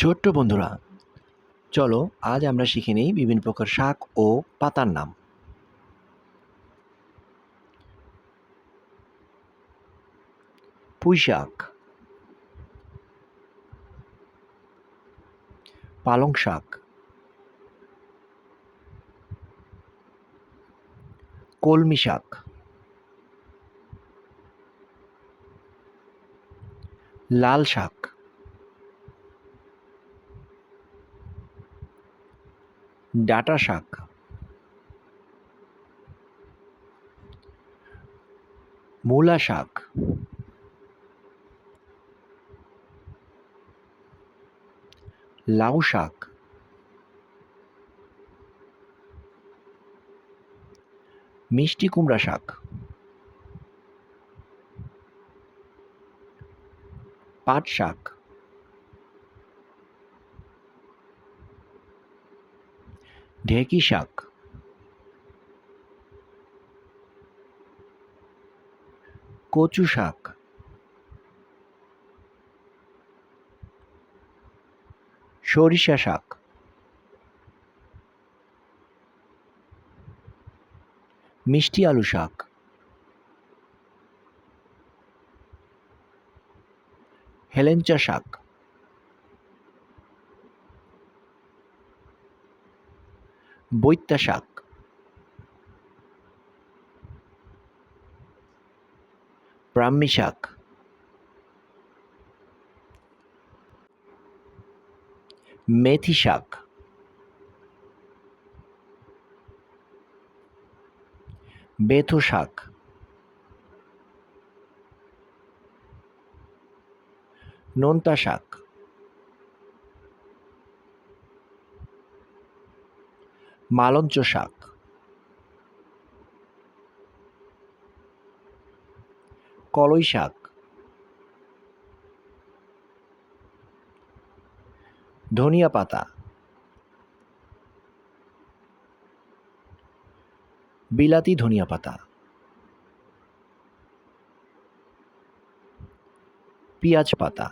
ছোট্ট বন্ধুরা, চলো আজ আমরা শিখে নিই বিভিন্ন প্রকার শাক ও পাতার নাম। পুঁই শাক, পালং শাক, কলমি শাক, লাল শাক, ডাঁটা শাক, মূলা শাক, লাউ শাক, মিষ্টি কুমড়া শাক, পাট শাক, ঢেঁকি শাক, কচু শাক, সরিষা শাক, মিষ্টি আলু শাক, হেলেঞ্চা শাক, বৈত্যা শাক, ব্রাহ্মী শাক, মেথি শাক, বেথো শাক, নোনতা শাক, মালঞ্চ শাক, কলই শাক, ধনিয়া পাতা, বিলাতি ধনিয়া পাতা, পেঁয়াজ পাতা,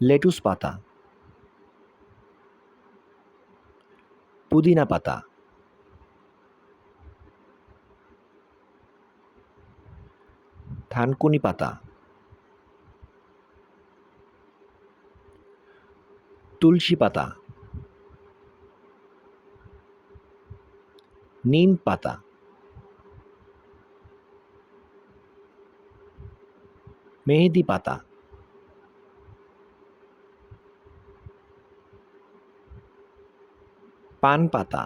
লেটুস পাতা, পুদিনা পাতা, থানকুনি পাতা, তুলসী পাতা, নিম পাতা, মেহেদি পাতা, পান পাতা,